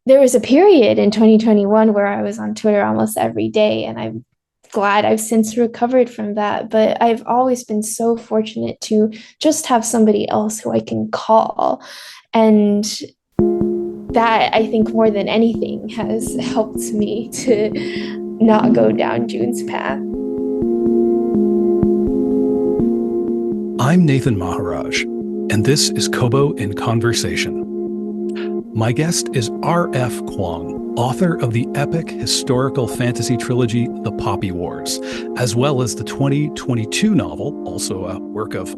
there was a period in 2021 where I was on Twitter almost every day, and I'm glad I've since recovered from that. But I've always been so fortunate to just have somebody else who I can call. And that, I think, more than anything, has helped me to not go down June's path. I'm Nathan Maharaj, and this is Kobo in Conversation. My guest is R.F. Kuang, author of the epic historical fantasy trilogy The Poppy Wars, as well as the 2022 novel, also a work of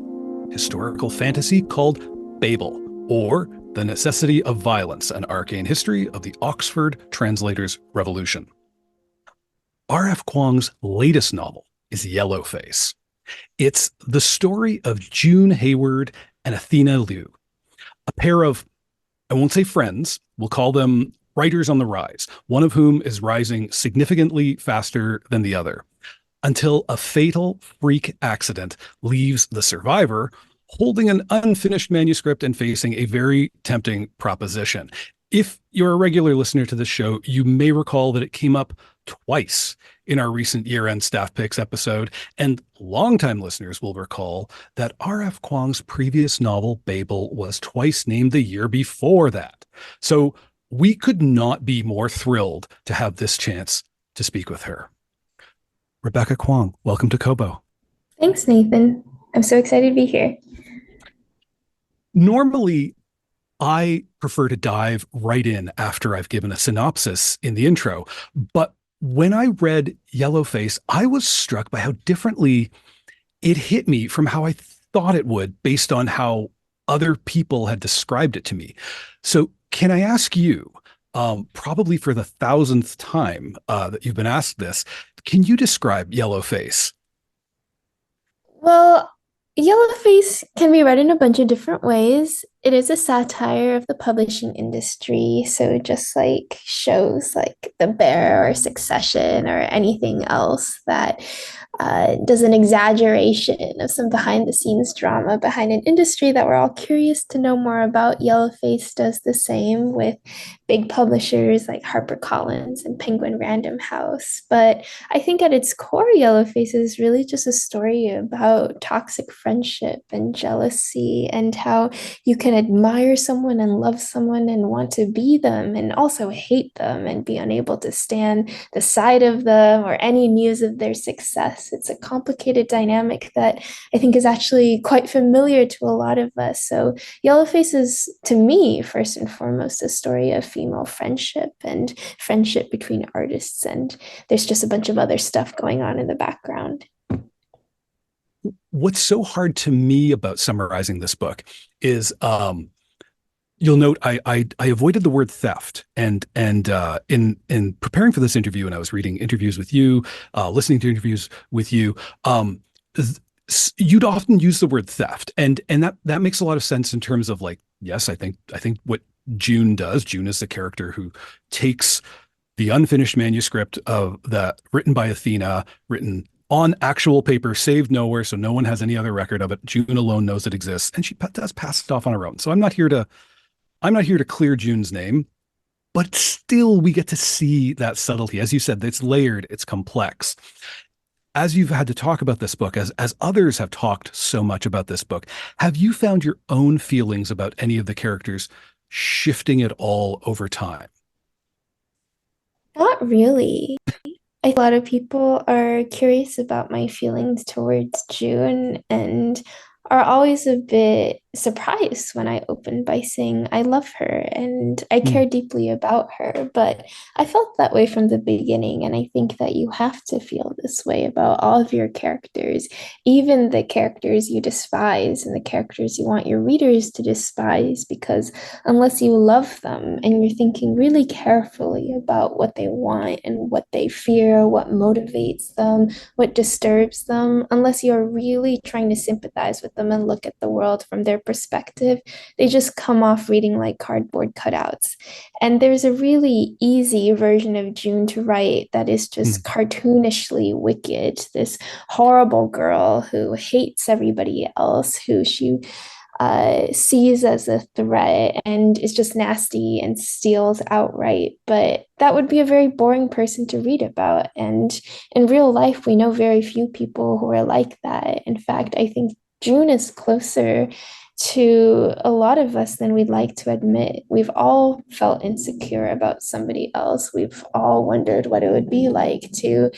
historical fantasy, called Babel, or The Necessity of Violence, an arcane history of the Oxford Translators' Revolution. R.F. Kuang's latest novel is Yellowface. It's the story of June Hayward and Athena Liu, a pair of, I won't say friends, we'll call them writers on the rise, one of whom is rising significantly faster than the other, until a fatal freak accident leaves the survivor holding an unfinished manuscript and facing a very tempting proposition. If you're a regular listener to this show, you may recall that it came up twice in our recent year-end staff picks episode, and longtime listeners will recall that R.F. Kuang's previous novel, Babel, was twice named the year before that. So we could not be more thrilled to have this chance to speak with her. Rebecca Kuang, welcome to Kobo. Thanks, Nathan. I'm so excited to be here. Normally, I prefer to dive right in after I've given a synopsis in the intro, but when I read Yellowface, I was struck by how differently it hit me from how I thought it would based on how other people had described it to me. So, can I ask you, probably for the thousandth time that you've been asked this, can you describe Yellowface? Well, Yellowface can be read in a bunch of different ways. It is a satire of the publishing industry. So just like shows like The Bear or Succession or anything else that does an exaggeration of some behind the scenes drama behind an industry that we're all curious to know more about. Yellowface does the same with big publishers like HarperCollins and Penguin Random House. But I think at its core, Yellowface is really just a story about toxic friendship and jealousy and how you can admire someone and love someone and want to be them and also hate them and be unable to stand the side of them or any news of their success. It's a complicated dynamic that I think is actually quite familiar to a lot of us. So Yellowface is, to me, first and foremost, a story of female friendship and friendship between artists. And there's just a bunch of other stuff going on in the background. What's so hard to me about summarizing this book is you'll note I avoided the word theft, and in preparing for this interview, and I was reading interviews with you, listening to interviews with you, you'd often use the word theft, and that makes a lot of sense in terms of, like, yes, I think what June does. June is the character who takes the unfinished manuscript of that written by Athena, written on actual paper, saved nowhere, so no one has any other record of it. June alone knows it exists, and she does pass it off on her own. So I'm not here to clear June's name, but still we get to see that subtlety. As you said, it's layered, it's complex. As you've had to talk about this book, as others have talked so much about this book, have you found your own feelings about any of the characters shifting at all over time? Not really. A lot of people are curious about my feelings towards June and are always a bit surprised when I open by saying I love her and I Hmm. care deeply about her. But I felt that way from the beginning. And I think that you have to feel this way about all of your characters, even the characters you despise and the characters you want your readers to despise, because unless you love them and you're thinking really carefully about what they want and what they fear, what motivates them, what disturbs them, unless you're really trying to sympathize with them and look at the world from their perspective, they just come off reading like cardboard cutouts. And there's a really easy version of June to write that is just Hmm. cartoonishly wicked, this horrible girl who hates everybody else, who she sees as a threat and is just nasty and steals outright. But that would be a very boring person to read about. And in real life, we know very few people who are like that. In fact, I think June is closer to a lot of us than we'd like to admit. We've all felt insecure about somebody else. We've all wondered what it would be like to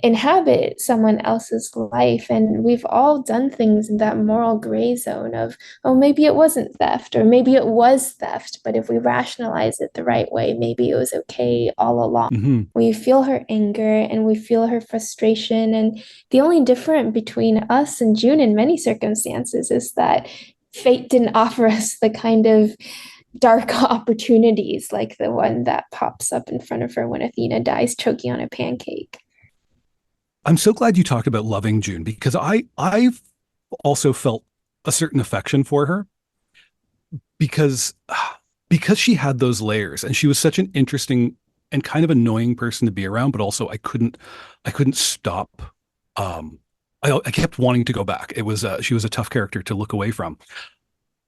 inhabit someone else's life. And we've all done things in that moral gray zone of, oh, maybe it wasn't theft, or maybe it was theft. But if we rationalize it the right way, maybe it was okay all along. Hmm. We feel her anger and we feel her frustration. And the only difference between us and June in many circumstances is that fate didn't offer us the kind of dark opportunities like the one that pops up in front of her when Athena dies choking on a pancake. I'm so glad you talked about loving June because I've also felt a certain affection for her because because she had those layers and she was such an interesting and kind of annoying person to be around, but also I couldn't stop. I kept wanting to go back. It was she was a tough character to look away from.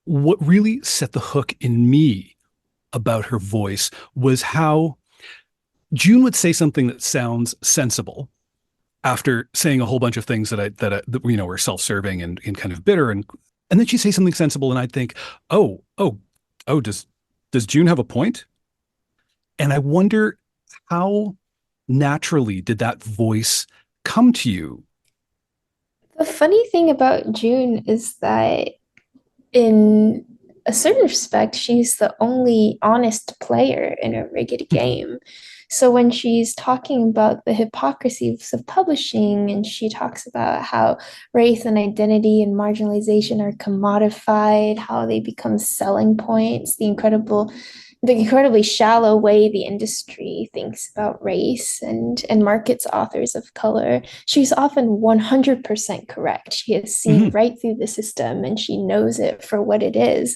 What really set the hook in me about her voice was how June would say something that sounds sensible after saying a whole bunch of things that were self-serving and kind of bitter, and then she'd say something sensible and I'd think, oh, oh, oh, does June have a point? And I wonder how naturally did that voice come to you? The funny thing about June is that in a certain respect, she's the only honest player in a rigged game. So when she's talking about the hypocrisies of publishing, and she talks about how race and identity and marginalization are commodified, how they become selling points, the incredibly shallow way the industry thinks about race and markets authors of color, she's often 100% correct. She has seen Mhm. right through the system and she knows it for what it is.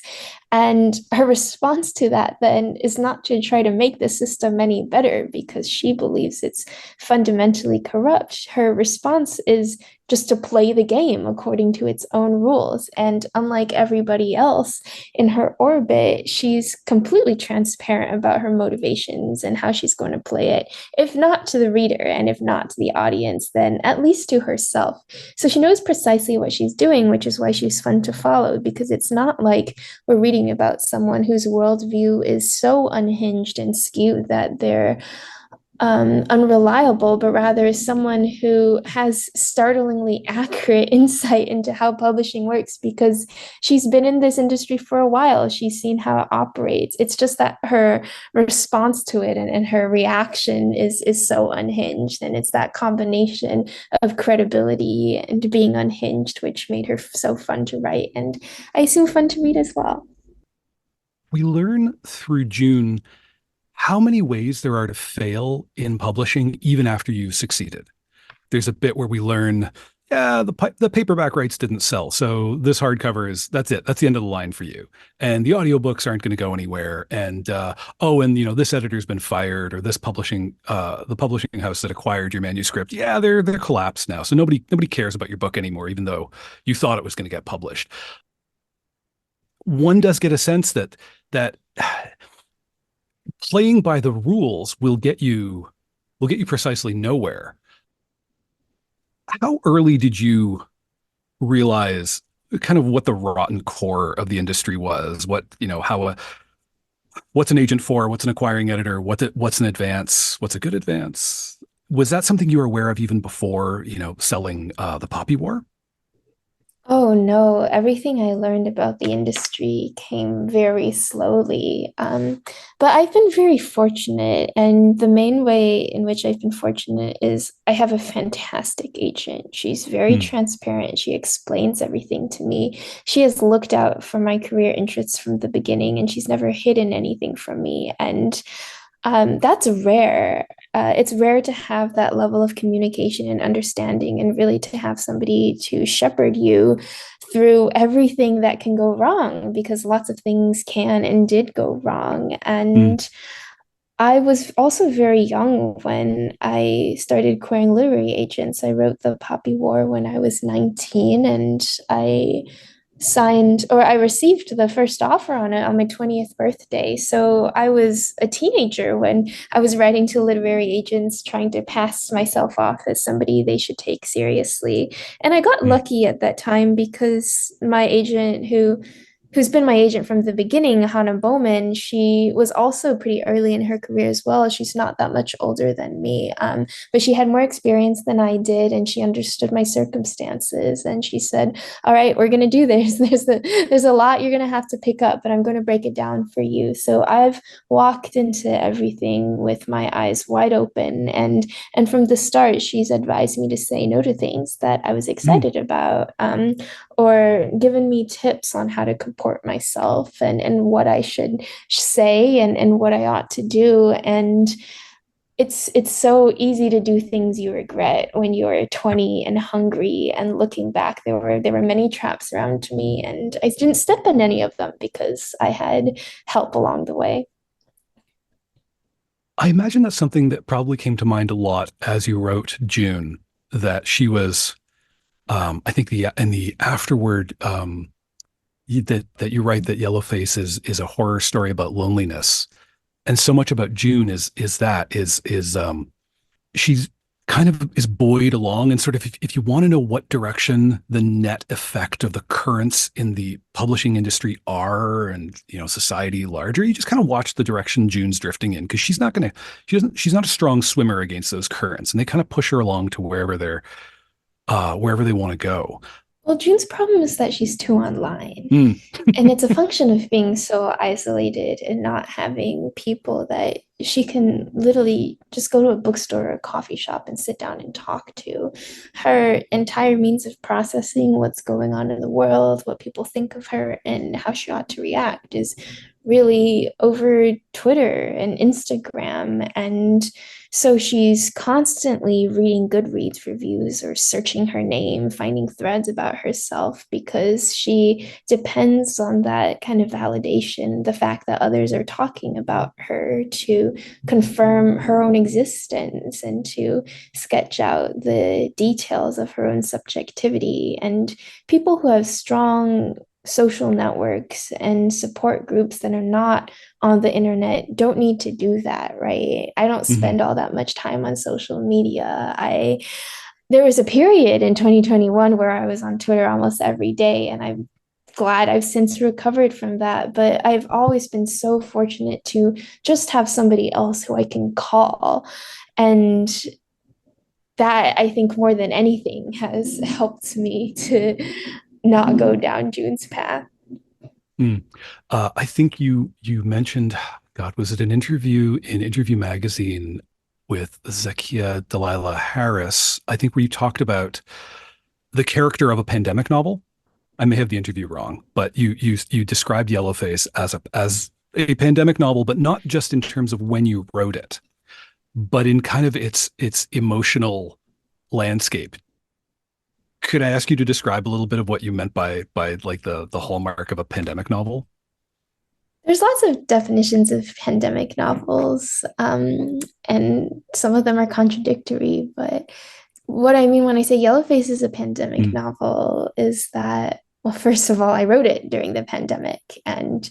And her response to that then is not to try to make the system any better because she believes it's fundamentally corrupt. Her response is just to play the game according to its own rules. And unlike everybody else in her orbit, she's completely transparent about her motivations and how she's going to play it, if not to the reader and if not to the audience, then at least to herself. So she knows precisely what she's doing, which is why she's fun to follow, because it's not like we're reading about someone whose worldview is so unhinged and skewed that they're unreliable, but rather someone who has startlingly accurate insight into how publishing works because she's been in this industry for a while. She's seen how it operates. It's just that her response to it and her reaction is so unhinged. And it's that combination of credibility and being unhinged, which made her so fun to write. And I assume fun to read as well. We learn through June how many ways there are to fail in publishing even after you've succeeded. There's a bit where we learn, yeah, the paperback rights didn't sell, so this hardcover is that's it. That's the end of the line for you. And the audiobooks aren't going to go anywhere. And oh, and this editor's been fired, or this the publishing house that acquired your manuscript, yeah, they're collapsed now. So nobody cares about your book anymore, even though you thought it was going to get published. One does get a sense that playing by the rules will get you precisely nowhere. How early did you realize kind of what the rotten core of the industry was? What, how what's an agent for? What's an acquiring editor? What's an advance? What's a good advance? Was that something you were aware of even before, selling the Poppy War? Oh no, everything I learned about the industry came very slowly. But I've been very fortunate, and the main way in which I've been fortunate is I have a fantastic agent. She's very Hmm. transparent. She explains everything to me. She has looked out for my career interests from the beginning, and she's never hidden anything from me. And that's rare. It's rare to have that level of communication and understanding, and really to have somebody to shepherd you through everything that can go wrong, because lots of things can and did go wrong. Hmm. And I was also very young when I started querying literary agents. I wrote The Poppy War when I was 19, and I signed or I received the first offer on it on my 20th birthday. So I was a teenager when I was writing to literary agents trying to pass myself off as somebody they should take seriously. And I got Mm, lucky at that time because my agent who's been my agent from the beginning, Hannah Bowman, she was also pretty early in her career as well. She's not that much older than me, but she had more experience than I did, and she understood my circumstances. And she said, "All right, we're gonna do this. There's a lot you're gonna have to pick up, but I'm gonna break it down for you." So I've walked into everything with my eyes wide open, and from the start, she's advised me to say no to things that I was mm. excited about. Or given me tips on how to comport myself and what I should say and what I ought to do. And it's so easy to do things you regret when you're 20 and hungry. And looking back, there were many traps around me, and I didn't step in any of them because I had help along the way. I imagine that's something that probably came to mind a lot as you wrote June, that she was, I think the in the afterward, that you write that Yellowface is a horror story about loneliness, and so much about June is she's kind of is buoyed along, and sort of if you want to know what direction the net effect of the currents in the publishing industry are, and society larger, you just kind of watch the direction June's drifting in, because she's not a strong swimmer against those currents, and they kind of push her along to wherever they want to go. Well, June's problem is that she's too online. Mm, And it's a function of being so isolated and not having people that she can literally just go to a bookstore or a coffee shop and sit down and talk to. Her entire means of processing what's going on in the world, what people think of her, and how she ought to react is really over Twitter and Instagram. And so she's constantly reading Goodreads reviews or searching her name, finding threads about herself because she depends on that kind of validation, the fact that others are talking about her to confirm her own existence and to sketch out the details of her own subjectivity. And people who have strong social networks and support groups that are not on the internet don't need to do that, right? I don't mhm. spend all that much time on social media. I There was a period in 2021 where I was on Twitter almost every day, and I'm glad I've since recovered from that. But I've always been so fortunate to just have somebody else who I can call. And that, I think, more than anything, has helped me to not go down June's path. Mm. I think you mentioned, God, was it an interview in Interview Magazine with Zakia Delilah Harris? I think where you talked about the character of a pandemic novel. I may have the interview wrong, but you described Yellowface as a pandemic novel, but not just in terms of when you wrote it, but in kind of its emotional landscape. Could I ask you to describe a little bit of what you meant by like the hallmark of a pandemic novel? There's lots of definitions of pandemic novels, and some of them are contradictory. But what I mean when I say Yellowface is a pandemic Mm, novel is that, well, first of all, I wrote it during the pandemic, and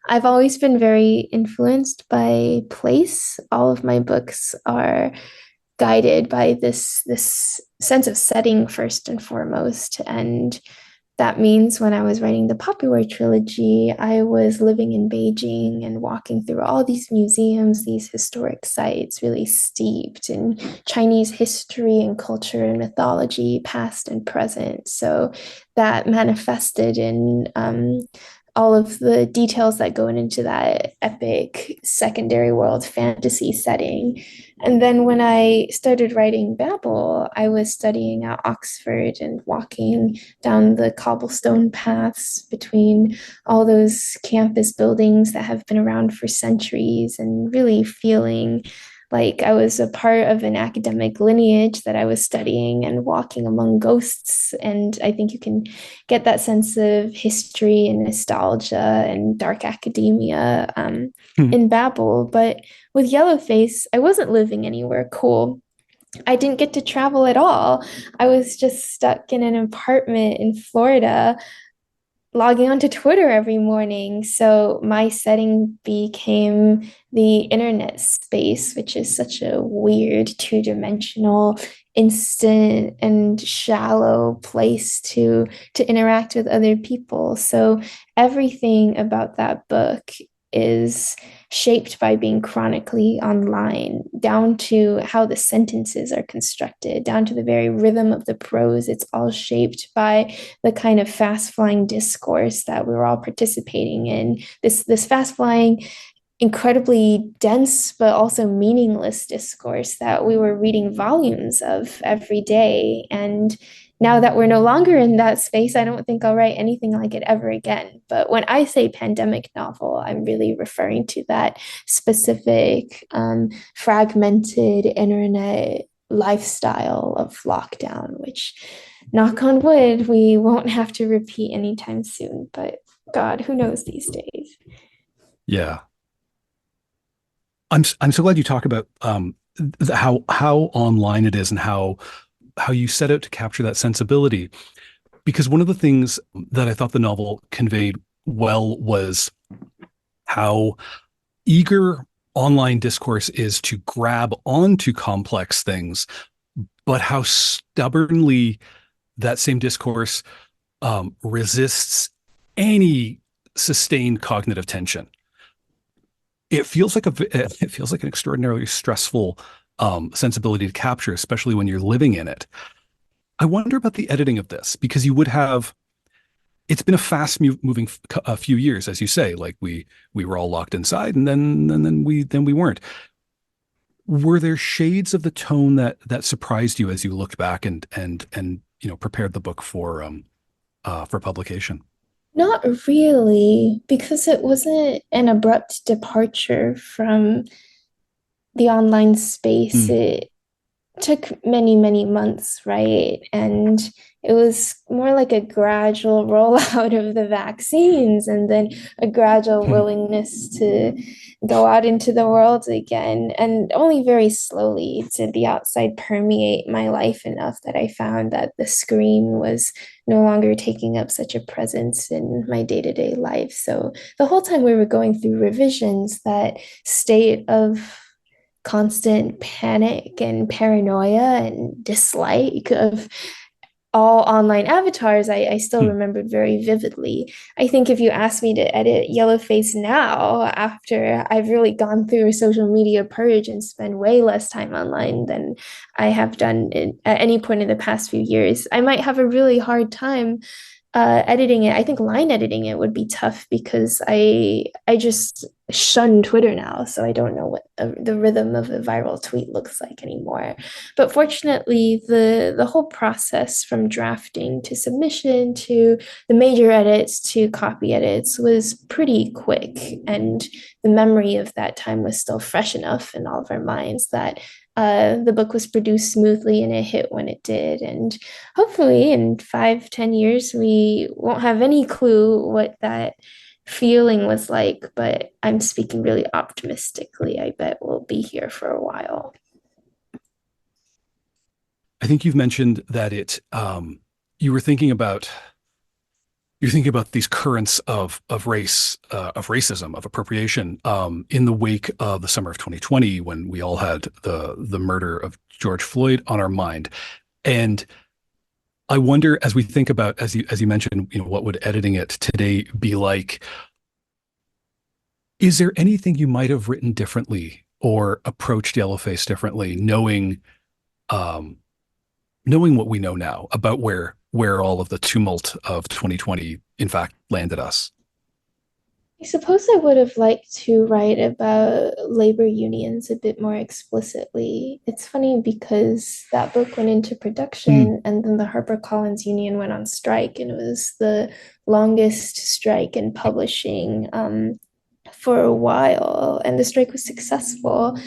I've always been very influenced by place. All of my books are guided by this sense of setting first and foremost. And that means when I was writing the Poppy War trilogy, I was living in Beijing and walking through all these museums, these historic sites, really steeped in Chinese history and culture and mythology, past and present. So that manifested in all of the details that go into that epic secondary world fantasy setting. And then when I started writing Babel, I was studying at Oxford and walking down the cobblestone paths between all those campus buildings that have been around for centuries and really feeling like I was a part of an academic lineage that I was studying and walking among ghosts. And I think you can get that sense of history and nostalgia and dark academia mm, in Babel. But with Yellowface, I wasn't living anywhere cool. I didn't get to travel at all. I was just stuck in an apartment in Florida logging onto Twitter every morning. So my setting became the internet space, which is such a weird two-dimensional, instant and shallow place to interact with other people. So everything about that book is shaped by being chronically online, down to how the sentences are constructed, down to the very rhythm of the prose. It's all shaped by the kind of fast flying discourse that we were all participating in. This fast flying, incredibly dense but also meaningless discourse that we were reading volumes of every day. And now that we're no longer in that space, I don't think I'll write anything like it ever again. But when I say pandemic novel, I'm really referring to that specific fragmented internet lifestyle of lockdown, which, knock on wood, we won't have to repeat anytime soon. But God, who knows these days? Yeah. I'm so glad you talk about how online it is and how you set out to capture that sensibility. Because one of the things that I thought the novel conveyed well was how eager online discourse is to grab onto complex things, but how stubbornly that same discourse resists any sustained cognitive tension. It feels like an extraordinarily stressful sensibility to capture, especially when you're living in it. I wonder about the editing of this because you would have. It's been a fast moving a few years, as you say. Like we were all locked inside, and then we weren't. Were there shades of the tone that surprised you as you looked back and prepared the book for publication? Not really, because it wasn't an abrupt departure from the online space. Mm. It took many, many months, right? And it was more like a gradual rollout of the vaccines and then a gradual willingness to go out into the world again. And only very slowly did the outside permeate my life enough that I found that the screen was no longer taking up such a presence in my day-to-day life. So the whole time we were going through revisions, that state of constant panic and paranoia and dislike of all online avatars, I still Mm. remembered very vividly. I think if you ask me to edit Yellowface now, after I've really gone through a social media purge and spend way less time online than I have done at any point in the past few years, I might have a really hard time editing it. I think line editing it would be tough because I just shun Twitter now, so I don't know what the rhythm of a viral tweet looks like anymore. But fortunately, the whole process from drafting to submission to the major edits to copy edits was pretty quick, and the memory of that time was still fresh enough in all of our minds that the book was produced smoothly and it hit when it did. And hopefully in 5, 10 years, we won't have any clue what that feeling was like, but I'm speaking really optimistically. I bet we'll be here for a while. I think you've mentioned that you were thinking about you're thinking about these currents of racism, of appropriation, in the wake of the summer of 2020, when we all had the murder of George Floyd on our mind. And I wonder, as we think about, as you mentioned, what would editing it today be like? Is there anything you might have written differently or approached Yellowface differently, um, knowing what we know now about where all of the tumult of 2020 in fact landed us? I suppose I would have liked to write about labor unions a bit more explicitly. It's funny because that book went into Mm. production and then the HarperCollins Union went on strike, and it was the longest strike in publishing for a while, and the strike was successful.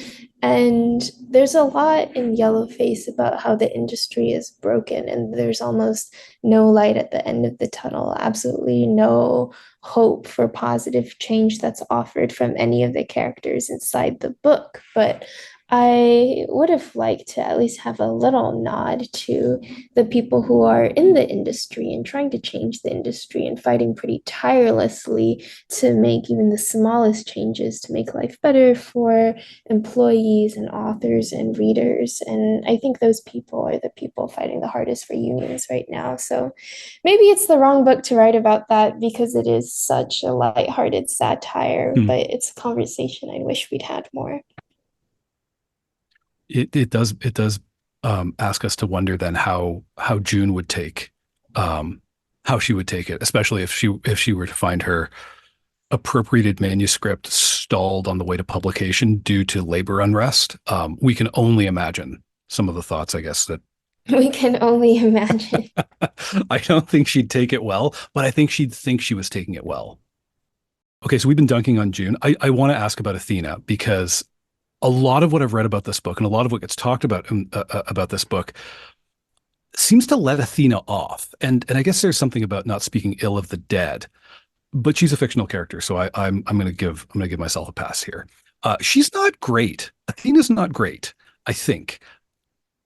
And there's a lot in Yellowface about how the industry is broken and there's almost no light at the end of the tunnel, absolutely no hope for positive change that's offered from any of the characters inside the book. But I would have liked to at least have a little nod to the people who are in the industry and trying to change the industry and fighting pretty tirelessly to make even the smallest changes to make life better for employees and authors and readers. And I think those people are the people fighting the hardest for unions right now. So maybe it's the wrong book to write about that because it is such a lighthearted satire, Hmm. but it's a conversation I wish we'd had more. It does ask us to wonder then how June would take um, how she would take it, especially if she were to find her appropriated manuscript stalled on the way to publication due to labor unrest. We can only imagine some of the thoughts, I guess, that We can only imagine. I don't think she'd take it well, but I think she'd think she was taking it well. Okay, so we've been dunking on June. I want to ask about Athena because a lot of what I've read about this book and a lot of what gets talked about this book seems to let Athena off. And I guess there's something about not speaking ill of the dead, but she's a fictional character, so I'm gonna give myself a pass here. She's not great. Athena's not great, I think,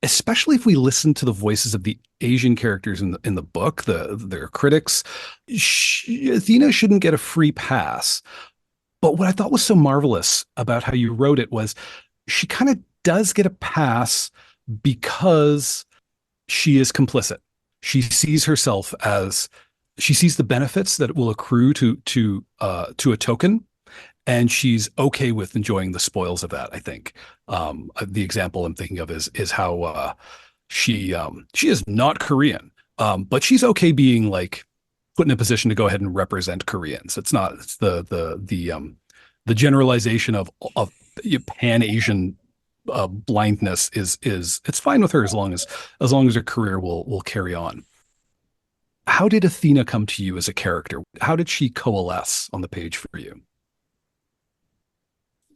especially if we listen to the voices of the Asian characters in the book, their critics. Athena shouldn't get a free pass. But what I thought was so marvelous about how you wrote it was she kind of does get a pass because she is complicit. She sees herself as she sees the benefits that will accrue to a token, and she's okay with enjoying the spoils of that. I think the example I'm thinking of is how she is not Korean, but she's okay being like put in a position to go ahead and represent Koreans. It's the generalization of Pan Asian blindness is it's fine with her as long as her career will carry on. How did Athena come to you as a character? How did she coalesce on the page for you?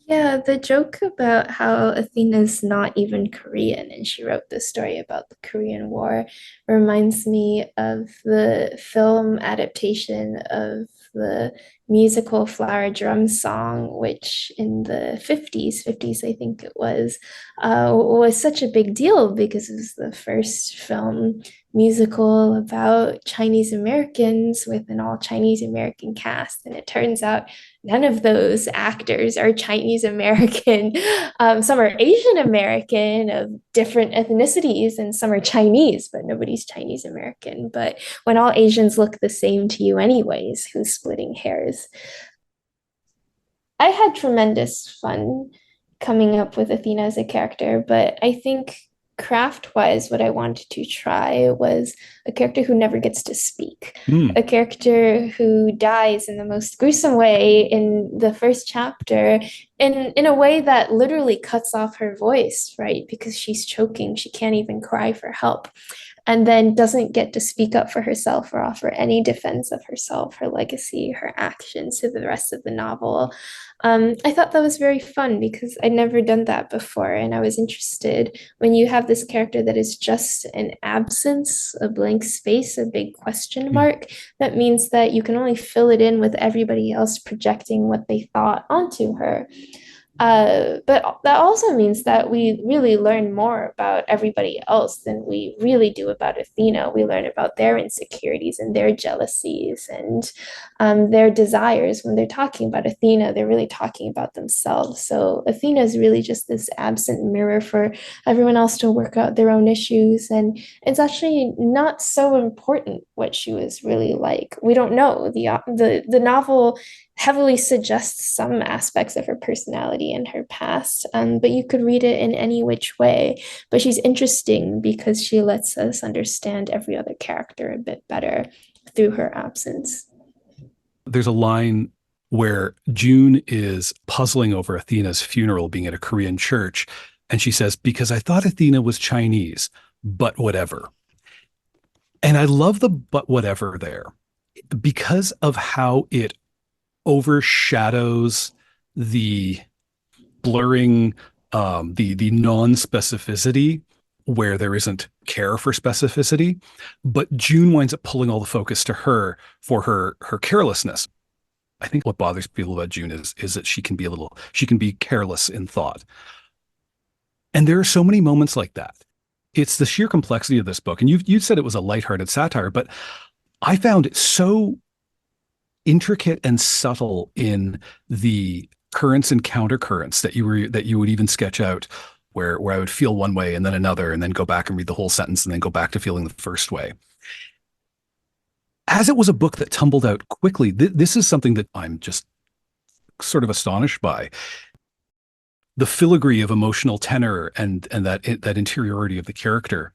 Yeah, the joke about how Athena's not even Korean and she wrote the story about the Korean War reminds me of the film adaptation of the musical Flower Drum Song, which in the 50s, I think it was such a big deal because it was the first film musical about Chinese Americans with an all Chinese American cast. And it turns out none of those actors are Chinese American. Some are Asian American of different ethnicities, and some are Chinese, but nobody's Chinese American. But when all Asians look the same to you, anyways, who's splitting hairs? I had tremendous fun coming up with Athena as a character, but I think craft wise, what I wanted to try was a character who never gets to speak, Hmm. a character who dies in the most gruesome way in the first chapter, in a way that literally cuts off her voice, right? Because she's choking, she can't even cry for help and then doesn't get to speak up for herself or offer any defense of herself, her legacy, her actions to the rest of the novel. I thought that was very fun because I'd never done that before. And I was interested when you have this character that is just an absence, a blank space, a big question Hmm. mark. That means that you can only fill it in with everybody else projecting what they thought onto her. But that also means that we really learn more about everybody else than we really do about Athena. We learn about their insecurities and their jealousies and their desires. When they're talking about Athena, they're really talking about themselves. So Athena is really just this absent mirror for everyone else to work out their own issues. And it's actually not so important what she was really like. We don't know. The novel heavily suggests some aspects of her personality and her past, but you could read it in any which way. But she's interesting because she lets us understand every other character a bit better through her absence. There's a line where June is puzzling over Athena's funeral being at a Korean church, and she says, "Because I thought Athena was Chinese, but whatever." And I love the but whatever there because of how it overshadows the blurring, the non-specificity where there isn't care for specificity. But June winds up pulling all the focus to her for her carelessness. I think what bothers people about June is that she can be careless in thought. And there are so many moments like that. It's the sheer complexity of this book. And you said it was a lighthearted satire, but I found it so intricate and subtle in the currents and countercurrents that you would even sketch out where I would feel one way and then another and then go back and read the whole sentence and then go back to feeling the first way. As it was a book that tumbled out quickly, this is something that I'm just sort of astonished by. The filigree of emotional tenor and that interiority of the character.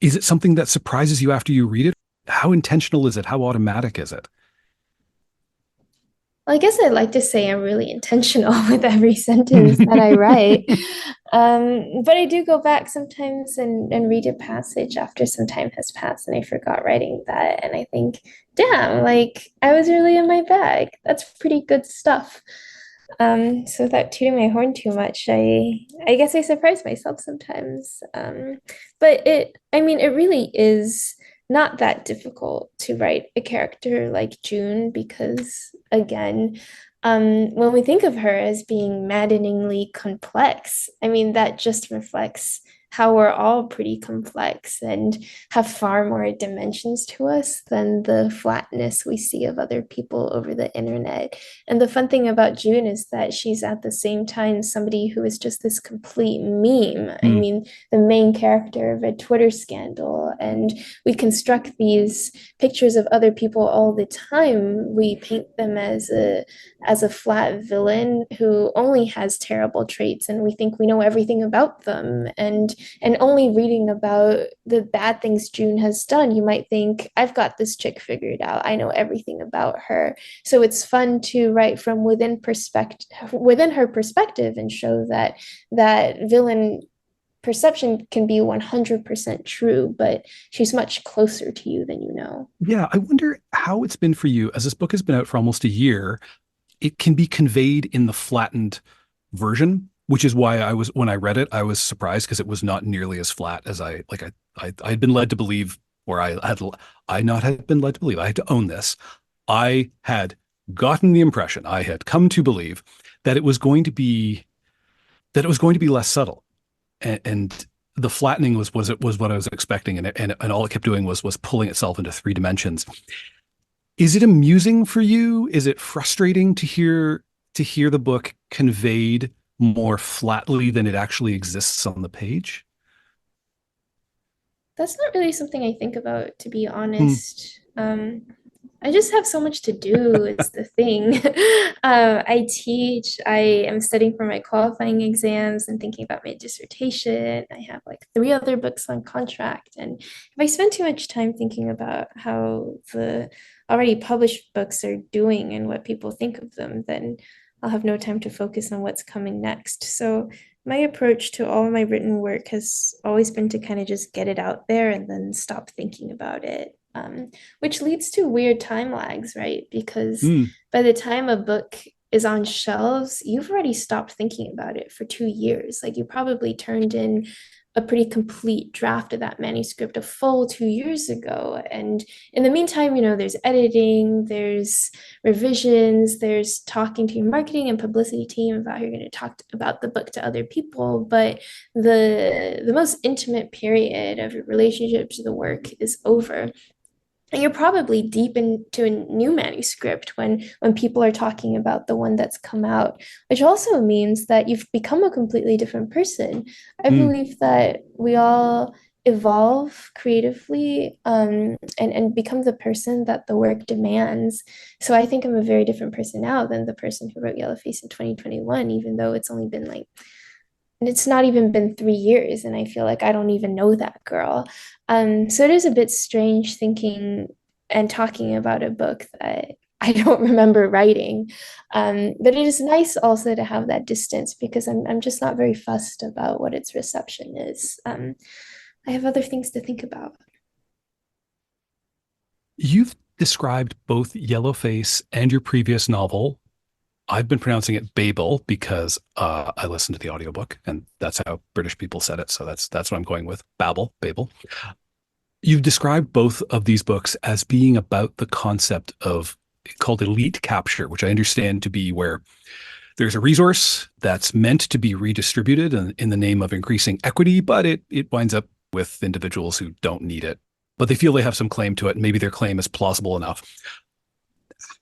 Is it something that surprises you after you read it? How intentional is it? How automatic is it? Well, I guess I'd like to say I'm really intentional with every sentence that I write. But I do go back sometimes and read a passage after some time has passed and I forgot writing that. And I think, damn, like I was really in my bag. That's pretty good stuff. So without tooting my horn too much, I guess I surprise myself sometimes. But I mean, it really is not that difficult to write a character like June because again, when we think of her as being maddeningly complex, I mean, that just reflects how we're all pretty complex and have far more dimensions to us than the flatness we see of other people over the internet. And the fun thing about June is that she's at the same time somebody who is just this complete meme. I Mm, mean, the main character of a Twitter scandal. And we construct these pictures of other people all the time. We paint them as a flat villain who only has terrible traits and we think we know everything about them. And only reading about the bad things June has done, you might think, I've got this chick figured out. I know everything about her. So it's fun to write from within her perspective and show that that villain perception can be 100% true, but she's much closer to you than you know. yeah, I wonder how it's been for you as this book has been out for almost a year. It can be conveyed in the flattened version, which is why when I read it, I was surprised because it was not nearly as flat as I had been led to believe, or I not had been led to believe. I had to own this. I had gotten the impression, I had come to believe that it was going to be less subtle, and the flattening was what I was expecting, and all it kept doing was pulling itself into three dimensions. Is it amusing for you? Is it frustrating to hear the book conveyed more flatly than it actually exists on the page? That's not really something I think about, to be Hmm. honest. I just have so much to do, is the thing. I teach, I am studying for my qualifying exams and thinking about my dissertation. I have like three other books on contract. And if I spend too much time thinking about how the already published books are doing and what people think of them, then I'll have no time to focus on what's coming next. So my approach to all of my written work has always been to kind of just get it out there and then stop thinking about it. Which leads to weird time lags, right? Because Hmm. by the time a book is on shelves, you've already stopped thinking about it for 2 years. Like you probably turned in a pretty complete draft of that manuscript a full 2 years ago. And in the meantime, there's editing, there's revisions, there's talking to your marketing and publicity team about how you're going to talk about the book to other people. But the most intimate period of your relationship to the work is over, and you're probably deep into a new manuscript when people are talking about the one that's come out, which also means that you've become a completely different person. I Hmm. believe that we all evolve creatively, and become the person that the work demands. So I think I'm a very different person now than the person who wrote Yellowface in 2021, even though it's only been like, and it's not even been 3 years, and I feel like I don't even know that girl. So it is a bit strange thinking and talking about a book that I don't remember writing. But it is nice also to have that distance because I'm just not very fussed about what its reception is. I have other things to think about. You've described both Yellowface and your previous novel. I've been pronouncing it Babel because I listened to the audiobook and that's how British people said it. So that's what I'm going with. Babel. You've described both of these books as being about the concept of called elite capture, which I understand to be where There's a resource that's meant to be redistributed in the name of increasing equity, but it winds up with individuals who don't need it, but they feel they have some claim to it. And maybe their claim is plausible enough.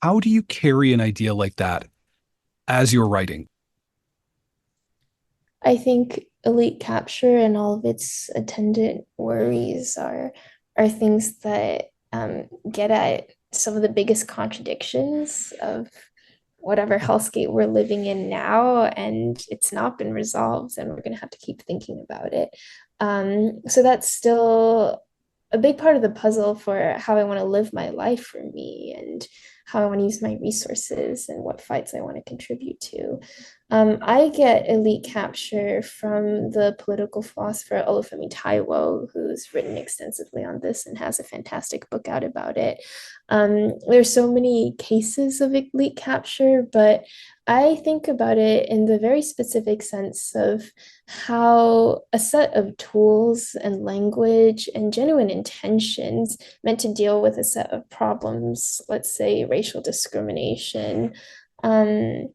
How do you carry an idea like that as you're writing? I think elite capture and all of its attendant worries are things that get at some of the biggest contradictions of whatever hellscape we're living in now, and it's not been resolved, and we're going to have to keep thinking about it. So that's still a big part of the puzzle for how I want to live my life for me and how I want to use my resources and what fights I want to contribute to. I get elite capture from the political philosopher Olufemi Taiwo, who's written extensively on this and has a fantastic book out about it. There's so many cases of elite capture, but I think about it in the very specific sense of how a set of tools and language and genuine intentions meant to deal with a set of problems, let's say racial discrimination, um,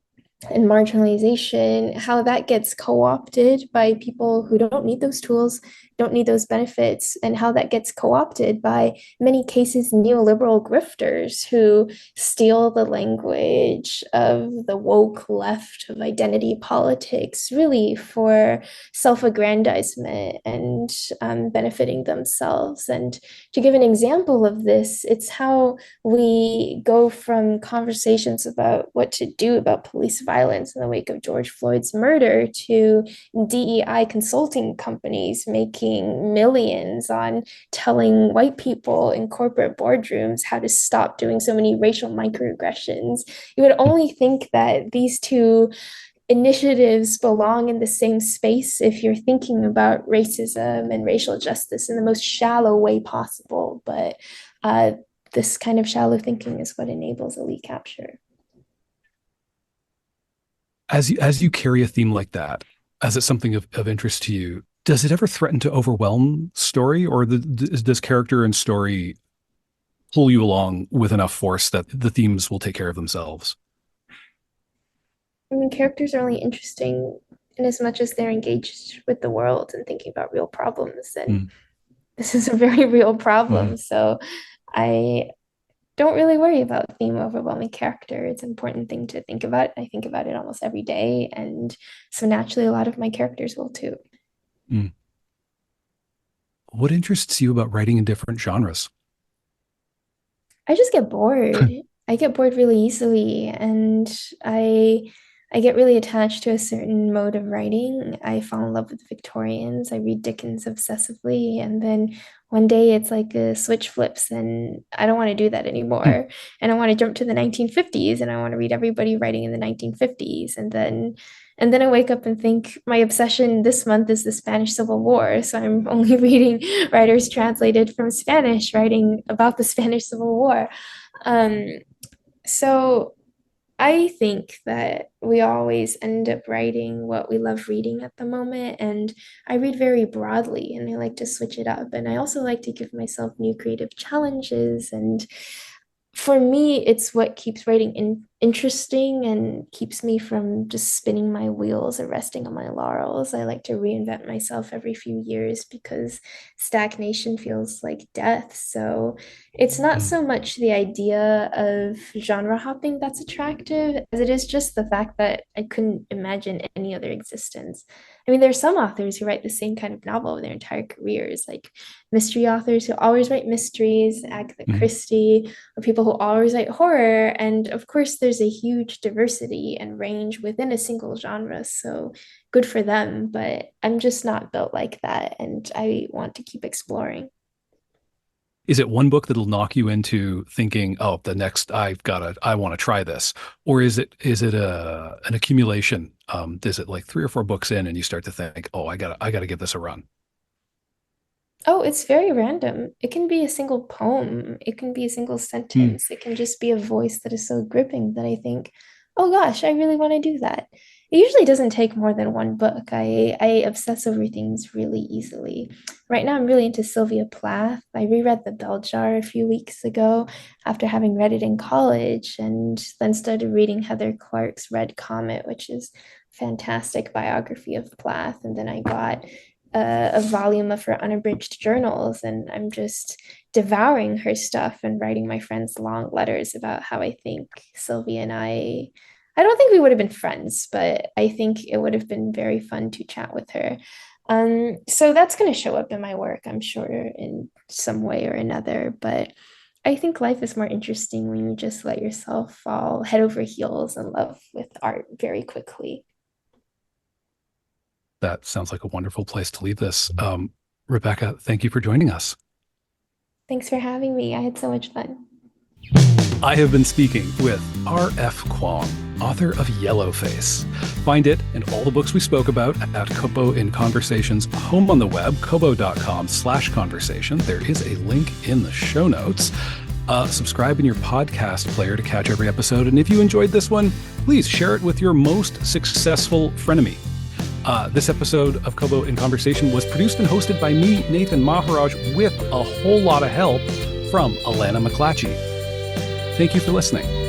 and marginalization, how that gets co-opted by people who don't need those tools, don't need those benefits, and how that gets co-opted by many cases neoliberal grifters who steal the language of the woke left of identity politics, really for self-aggrandizement and benefiting themselves. And to give an example of this, it's how we go from conversations about what to do about police violence in the wake of George Floyd's murder to DEI consulting companies making millions on telling white people in corporate boardrooms how to stop doing so many racial microaggressions. You would only think that these two initiatives belong in the same space if you're thinking about racism and racial justice in the most shallow way possible. But this kind of shallow thinking is what enables elite capture. As you carry a theme like that, as it's something of interest to you, does it ever threaten to overwhelm story, or does character and story pull you along with enough force that the themes will take care of themselves? I mean, characters are only interesting in as much as they're engaged with the world and thinking about real problems. And Mm, this is a very real mm. problem. So I don't really worry about theme overwhelming character. It's an important thing to think about. I think about it almost every day. And so naturally, a lot of my characters will too. Mm. What interests you about writing in different genres? I just get bored. I get bored really easily, and I I get really attached to a certain mode of writing. I fall in love with Victorians. I read Dickens obsessively, and then one day it's like a switch flips, and I don't want to do that anymore. And I want to jump to the 1950s, and I want to read everybody writing in the 1950s, and then I wake up and think my obsession this month is the Spanish Civil War. So I'm only reading writers translated from Spanish writing about the Spanish Civil War. Um, so I think that we always end up writing what we love reading at the moment. And I read very broadly and I like to switch it up. And I also like to give myself new creative challenges. And for me, it's what keeps writing interesting and keeps me from just spinning my wheels or resting on my laurels. I like to reinvent myself every few years because stagnation feels like death. So it's not Mm, so much the idea of genre hopping that's attractive as it is just the fact that I couldn't imagine any other existence. I mean, there are some authors who write the same kind of novel their entire careers, like mystery authors who always write mysteries, Agatha mm. Christie, or people who always write horror. And of course, there's a huge diversity and range within a single genre. So good for them. But I'm just not built like that. And I want to keep exploring. Is it one book that'll knock you into thinking, "Oh, the next I want to try this," or is it a an accumulation? Is it like three or four books in, and you start to think, "Oh, I gotta give this a run." Oh, it's very random. It can be a single poem, it can be a single Mm, sentence, it can just be a voice that is so gripping that I think, oh gosh, I really want to do that. It usually doesn't take more than one book. I obsess over things really easily. Right now, I'm really into Sylvia Plath. I reread The Bell Jar a few weeks ago after having read it in college, and then started reading Heather Clark's Red Comet, which is a fantastic biography of Plath. And then I got a volume of her unabridged journals, and I'm just devouring her stuff and writing my friends long letters about how I think Sylvia and I don't think we would have been friends, but I think it would have been very fun to chat with her. So that's going to show up in my work, I'm sure, in some way or another. But I think life is more interesting when you just let yourself fall head over heels in love with art very quickly. That sounds like a wonderful place to leave this. Rebecca, thank you for joining us. Thanks for having me. I had so much fun. I have been speaking with R.F. Kuang, author of Yellowface. Find it and all the books we spoke about at Kobo in Conversation's home on the web, kobo.com/conversation. There is a link in the show notes. Subscribe in your podcast player to catch every episode. And if you enjoyed this one, please share it with your most successful frenemy. This episode of Kobo in Conversation was produced and hosted by me, Nathan Maharaj, with a whole lot of help from Alana McClatchy. Thank you for listening.